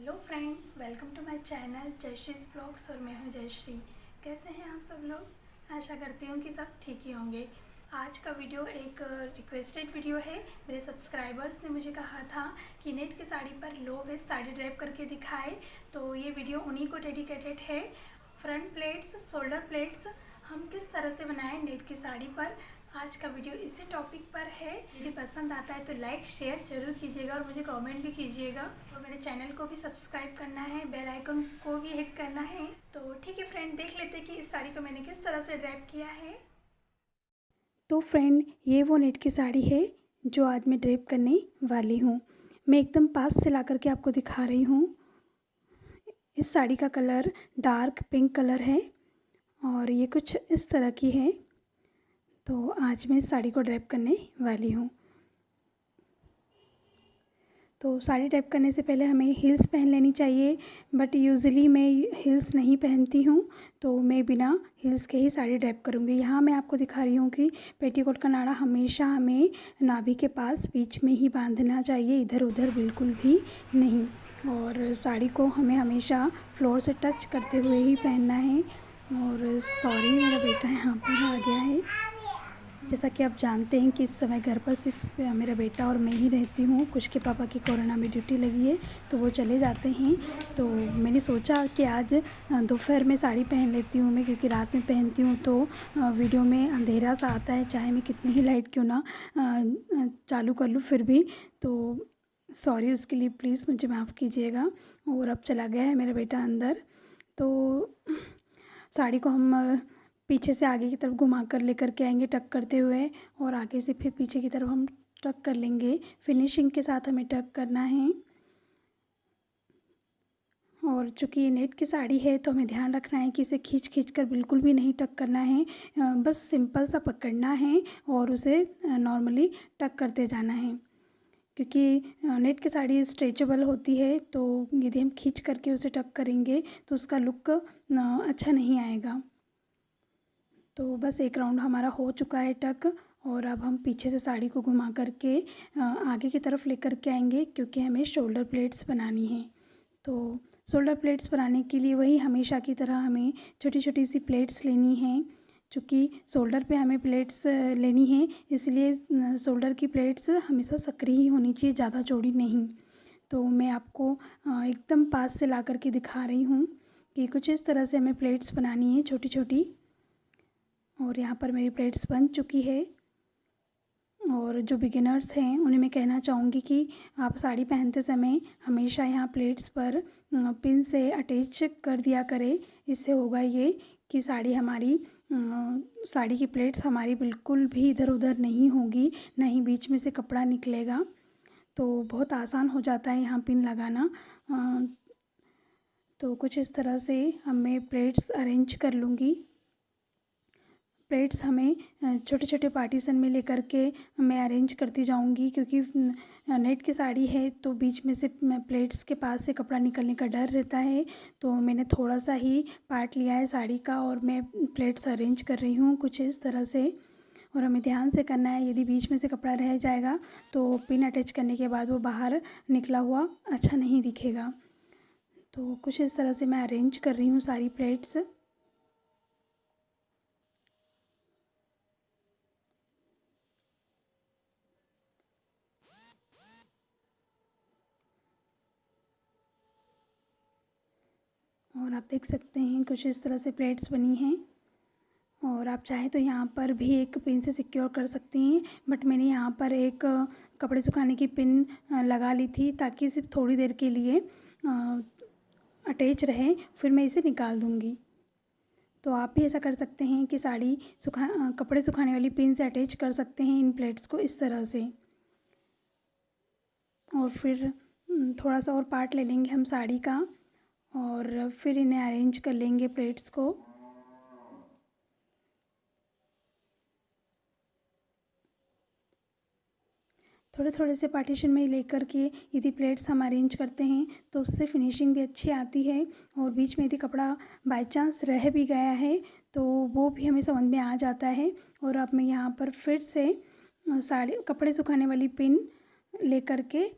Hello friend, welcome to my channel Jayshree's blogs और मैं हूं जयश्री। कैसे हैं आप सब लोग? आशा करती हूं कि सब ठीक ही होंगे। आज का वीडियो एक रिक्वेस्टेड वीडियो है। मेरे सब्सक्राइबर्स ने मुझे कहा था कि नेट की साड़ी पर लो वेस्ट साड़ी ड्रेप करके दिखाए, तो ये वीडियो उन्हीं को डेडिकेटेड है। फ्रंट प्लेट्स, शोल्डर प्लेट्स हम किस तरह से बनाएं नेट की साड़ी पर, आज का वीडियो इसी टॉपिक पर है। यदि पसंद आता है तो लाइक शेयर जरूर कीजिएगा और मुझे कमेंट भी कीजिएगा, और मेरे चैनल को भी सब्सक्राइब करना है, बेल आइकन को भी हिट करना है। तो ठीक है फ्रेंड, देख लेते हैं कि इस साड़ी को मैंने किस तरह से ड्रेप किया है। तो फ्रेंड, ये वो नेट की साड़ी है जो आज मैं ड्रेप करने वाली हूँ। मैं एकदम पास से ला करके आपको दिखा रही हूँ। इस साड़ी का कलर डार्क पिंक कलर है और ये कुछ इस तरह की है। तो आज मैं इस साड़ी को ड्रेप करने वाली हूँ। तो साड़ी ड्रेप करने से पहले हमें हील्स पहन लेनी चाहिए, बट यूजुअली मैं हील्स नहीं पहनती हूँ, तो मैं बिना हील्स के ही साड़ी ड्रेप करूँगी। यहाँ मैं आपको दिखा रही हूँ कि पेटीकोट का नाड़ा हमेशा हमें नाभि के पास बीच में ही बांधना चाहिए, इधर उधर बिल्कुल भी नहीं। और साड़ी को हमें हमेशा फ्लोर से टच करते हुए ही पहनना है। और सॉरी, मेरा बेटा यहाँ पर आ गया है। जैसा कि आप जानते हैं कि इस समय घर पर सिर्फ मेरा बेटा और मैं ही रहती हूँ। कुछ के पापा की कोरोना में ड्यूटी लगी है तो वो चले जाते हैं। तो मैंने सोचा कि आज दोपहर में साड़ी पहन लेती हूँ मैं, क्योंकि रात में पहनती हूँ तो वीडियो में अंधेरा सा आता है, चाहे मैं कितनी ही लाइट क्यों ना चालू कर लूँ फिर भी। तो सॉरी उसके लिए, प्लीज़ मुझे माफ़ कीजिएगा। और अब चला गया है मेरा बेटा अंदर। तो साड़ी को हम पीछे से आगे की तरफ घुमा कर लेकर के आएंगे टक करते हुए, और आगे से फिर पीछे की तरफ हम टक कर लेंगे। फिनिशिंग के साथ हमें टक करना है। और चूँकि ये नेट की साड़ी है तो हमें ध्यान रखना है कि इसे खींच खींच कर बिल्कुल भी नहीं टक करना है। बस सिंपल सा पकड़ना है और उसे नॉर्मली टक करते जाना है, क्योंकि नेट की साड़ी स्ट्रेचेबल होती है। तो यदि हम खींच करके उसे टक करेंगे तो उसका लुक अच्छा नहीं आएगा। तो बस एक राउंड हमारा हो चुका है टक, और अब हम पीछे से साड़ी को घुमा करके आगे की तरफ लेकर के आएंगे, क्योंकि हमें शोल्डर प्लेट्स बनानी है। तो शोल्डर प्लेट्स बनाने के लिए वही हमेशा की तरह हमें छोटी छोटी सी प्लेट्स लेनी है। चूँकि शोल्डर पे हमें प्लेट्स लेनी है, इसलिए शोल्डर की प्लेट्स हमेशा सकरी ही होनी चाहिए, ज़्यादा चौड़ी नहीं। तो मैं आपको एकदम पास से ला करके दिखा रही हूँ कि कुछ इस तरह से हमें प्लेट्स बनानी है छोटी छोटी। और यहाँ पर मेरी प्लेट्स बन चुकी है। और जो बिगिनर्स हैं उन्हें मैं कहना चाहूँगी कि आप साड़ी पहनते समय हमेशा यहाँ प्लेट्स पर पिन से अटैच कर दिया करें। इससे होगा ये कि साड़ी की प्लेट्स हमारी बिल्कुल भी इधर उधर नहीं होगी, ना ही बीच में से कपड़ा निकलेगा। तो बहुत आसान हो जाता है यहाँ पिन लगाना। तो कुछ इस तरह से मैं प्लेट्स अरेंज कर लूँगी। प्लेट्स हमें छोटे छोटे पार्टीशन में लेकर के मैं अरेंज करती जाऊंगी, क्योंकि नेट की साड़ी है तो बीच में से प्लेट्स के पास से कपड़ा निकलने का डर रहता है। तो मैंने थोड़ा सा ही पार्ट लिया है साड़ी का और मैं प्लेट्स अरेंज कर रही हूँ कुछ इस तरह से। और हमें ध्यान से करना है, यदि बीच में से कपड़ा रह जाएगा तो पिन अटैच करने के बाद वो बाहर निकला हुआ अच्छा नहीं दिखेगा। तो कुछ इस तरह से मैं अरेंज कर रही हूँ सारी प्लेट्स। और आप देख सकते हैं कुछ इस तरह से प्लेट्स बनी हैं। और आप चाहें तो यहाँ पर भी एक पिन से सिक्योर कर सकती हैं, बट मैंने यहाँ पर एक कपड़े सुखाने की पिन लगा ली थी, ताकि सिर्फ थोड़ी देर के लिए अटैच रहे, फिर मैं इसे निकाल दूँगी। तो आप भी ऐसा कर सकते हैं कि कपड़े सुखाने वाली पिन से अटैच कर सकते हैं इन प्लेट्स को इस तरह से। और फिर थोड़ा सा और पार्ट ले लेंगे हम साड़ी का, और फिर इन्हें अरेंज कर लेंगे प्लेट्स को। थोड़े थोड़े से पार्टीशन में लेकर के यदि प्लेट्स हम अरेंज करते हैं तो उससे फिनिशिंग भी अच्छी आती है। और बीच में यदि कपड़ा बाय चांस रह भी गया है तो वो भी हमें समझ में आ जाता है। और अब मैं यहाँ पर फिर से कपड़े सुखाने वाली पिन लेकर के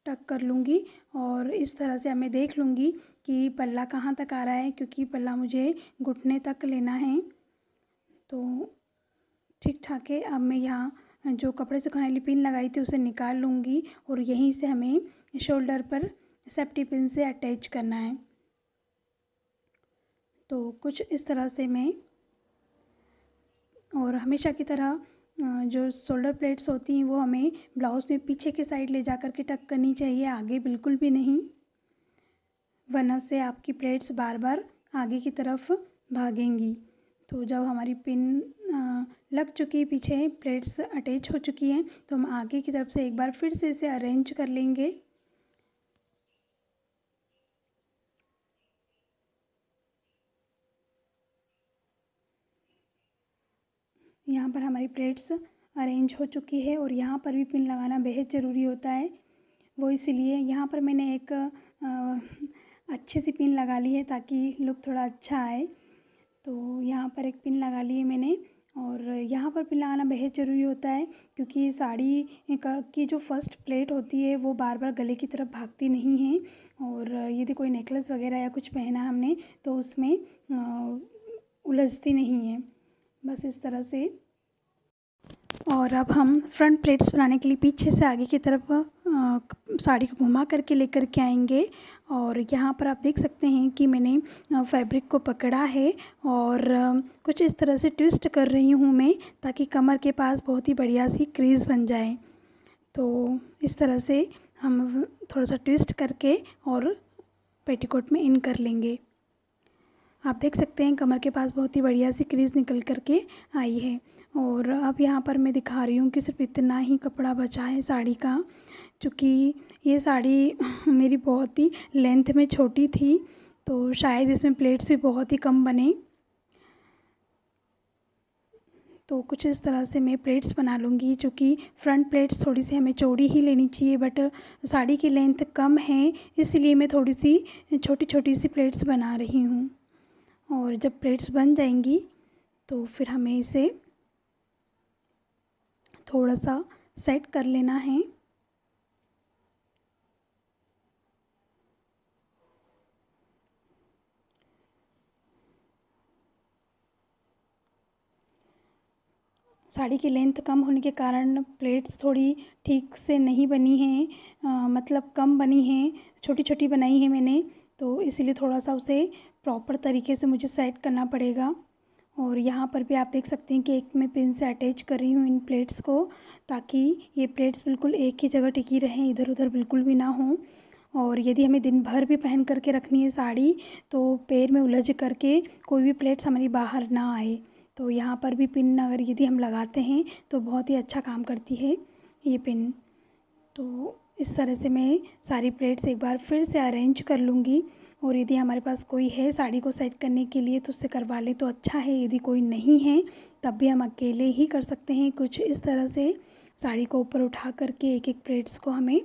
टक कर लूँगी, और इस तरह से अब मैं देख लूँगी कि पल्ला कहाँ तक आ रहा है, क्योंकि पल्ला मुझे घुटने तक लेना है। तो ठीक ठाक है। अब मैं यहाँ जो कपड़े सुखाने वाली पिन लगाई थी उसे निकाल लूँगी और यहीं से हमें शोल्डर पर सेफ्टी पिन से अटैच करना है। तो कुछ इस तरह से मैं, और हमेशा की तरह जो शोल्डर प्लेट्स होती हैं वो हमें ब्लाउज़ में पीछे के साइड ले जा कर के टक करनी चाहिए, आगे बिल्कुल भी नहीं, वरना से आपकी प्लेट्स बार बार आगे की तरफ भागेंगी। तो जब हमारी पिन लग चुकी है, पीछे प्लेट्स अटैच हो चुकी हैं, तो हम आगे की तरफ से एक बार फिर से इसे अरेंज कर लेंगे। यहाँ पर हमारी प्लेट्स अरेंज हो चुकी है और यहाँ पर भी पिन लगाना बेहद ज़रूरी होता है। वो इसलिए यहाँ पर मैंने एक अच्छी सी पिन लगा ली है ताकि लुक थोड़ा अच्छा आए। तो यहाँ पर एक पिन लगा ली है मैंने, और यहाँ पर पिन लगाना बेहद ज़रूरी होता है क्योंकि साड़ी की जो फर्स्ट प्लेट होती है वो बार बार गले की तरफ भागती नहीं है, और यदि कोई नेकलेस वगैरह या कुछ पहना हमने तो उसमें उलझती नहीं है। बस इस तरह से। और अब हम फ्रंट प्लेट्स बनाने के लिए पीछे से आगे की तरफ साड़ी को घुमा करके लेकर के आएंगे। और यहाँ पर आप देख सकते हैं कि मैंने फैब्रिक को पकड़ा है और कुछ इस तरह से ट्विस्ट कर रही हूँ मैं, ताकि कमर के पास बहुत ही बढ़िया सी क्रीज बन जाए। तो इस तरह से हम थोड़ा सा ट्विस्ट करके और पेटीकोट में इन कर लेंगे। आप देख सकते हैं कमर के पास बहुत ही बढ़िया सी क्रीज निकल कर के आई है। और अब यहाँ पर मैं दिखा रही हूँ कि सिर्फ इतना ही कपड़ा बचा है साड़ी का, क्योंकि ये साड़ी मेरी बहुत ही लेंथ में छोटी थी, तो शायद इसमें प्लेट्स भी बहुत ही कम बने। तो कुछ इस तरह से मैं प्लेट्स बना लूँगी, क्योंकि फ्रंट प्लेट्स थोड़ी सी हमें चौड़ी ही लेनी चाहिए, बट साड़ी की लेंथ कम है इसलिए मैं थोड़ी सी छोटी छोटी सी प्लेट्स बना रही हूँ। और जब प्लेट्स बन जाएंगी तो फिर हमें इसे थोड़ा सा सेट कर लेना है। साड़ी की लेंथ कम होने के कारण प्लेट्स थोड़ी ठीक से नहीं बनी हैं, मतलब कम बनी हैं, छोटी छोटी बनाई है मैंने, तो इसीलिए थोड़ा सा उसे प्रॉपर तरीके से मुझे सेट करना पड़ेगा। और यहाँ पर भी आप देख सकते हैं कि एक मैं पिन से अटैच कर रही हूँ इन प्लेट्स को, ताकि ये प्लेट्स बिल्कुल एक ही जगह टिकी रहें, इधर उधर बिल्कुल भी ना हो। और यदि हमें दिन भर भी पहन करके रखनी है साड़ी, तो पैर में उलझ करके कोई भी प्लेट्स हमारी बाहर ना आए। तो यहाँ पर भी पिन अगर यदि हम लगाते हैं तो बहुत ही अच्छा काम करती है ये पिन। तो इस तरह से मैं सारी प्लेट्स एक बार फिर से अरेंज कर लूँगी, और यदि हमारे पास कोई है साड़ी को सेट करने के लिए तो उससे करवा लें तो अच्छा है, यदि कोई नहीं है तब भी हम अकेले ही कर सकते हैं। कुछ इस तरह से साड़ी को ऊपर उठा करके एक एक प्लेट्स को हमें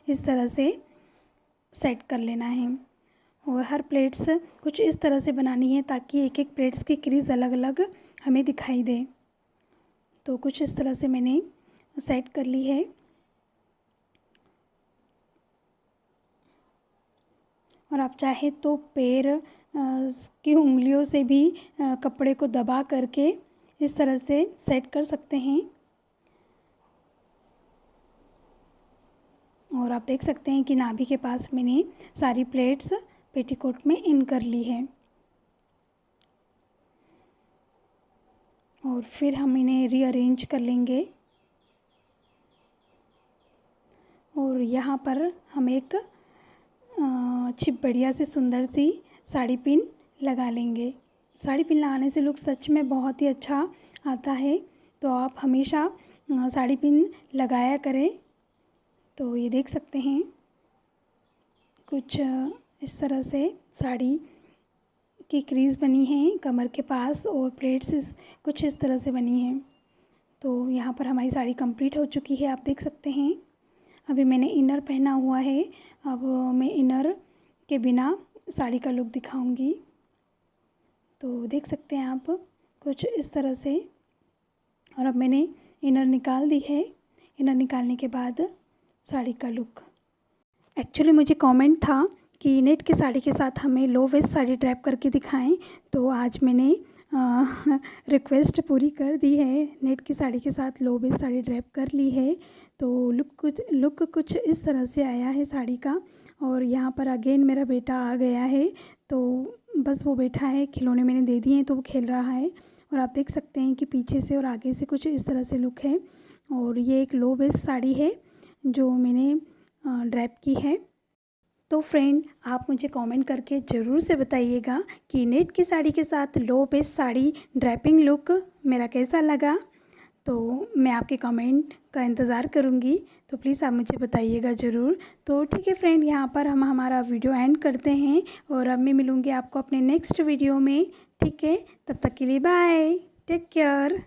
इस तरह से सेट कर लेना है। और हर प्लेट्स कुछ इस तरह से बनानी है ताकि एक एक प्लेट्स की क्रीज अलग अलग हमें दिखाई दे। तो कुछ इस तरह से मैंने सेट कर ली है। और आप चाहे तो पैर की उंगलियों से भी कपड़े को दबा करके इस तरह से सेट कर सकते हैं। और आप देख सकते हैं कि नाभि के पास मैंने सारी प्लेट्स पेटीकोट में इन कर ली है। और फिर हम इन्हें रीअरेंज कर लेंगे। और यहाँ पर हम एक अच्छी बढ़िया सी सुंदर सी साड़ी पिन लगा लेंगे। साड़ी पिन लगाने से लुक सच में बहुत ही अच्छा आता है, तो आप हमेशा साड़ी पिन लगाया करें। तो ये देख सकते हैं कुछ इस तरह से साड़ी की क्रीज बनी है कमर के पास, और प्लेट्स कुछ इस तरह से बनी हैं। तो यहाँ पर हमारी साड़ी कंप्लीट हो चुकी है, आप देख सकते हैं। अभी मैंने इनर पहना हुआ है, अब मैं इनर के बिना साड़ी का लुक दिखाऊंगी। तो देख सकते हैं आप कुछ इस तरह से। और अब मैंने इनर निकाल दी है। इनर निकालने के बाद साड़ी का लुक एक्चुअली मुझे कमेंट था कि नेट की साड़ी के साथ हमें लो वेस्ट साड़ी ड्रैप करके दिखाएं, तो आज मैंने रिक्वेस्ट पूरी कर दी है। नेट की साड़ी के साथ लो वेस्ट साड़ी ड्रैप कर ली है। तो लुक कुछ इस तरह से आया है साड़ी का। और यहाँ पर अगेन मेरा बेटा आ गया है, तो बस वो बैठा है, खिलौने मैंने दे दिए हैं तो वो खेल रहा है। और आप देख सकते हैं कि पीछे से और आगे से कुछ इस तरह से लुक है। और ये एक लो वेस्ट साड़ी है जो मैंने ड्रैप की है। तो फ्रेंड, आप मुझे कमेंट करके ज़रूर से बताइएगा कि नेट की साड़ी के साथ low waist sari draping look मेरा कैसा लगा। तो मैं आपके कमेंट का इंतज़ार करूँगी, तो प्लीज़ आप मुझे बताइएगा ज़रूर। तो ठीक है फ्रेंड, यहाँ पर हम हमारा वीडियो एंड करते हैं और अब मैं मिलूँगी आपको अपने नेक्स्ट वीडियो में। ठीक है, तब तक के लिए बाय, टेक केयर।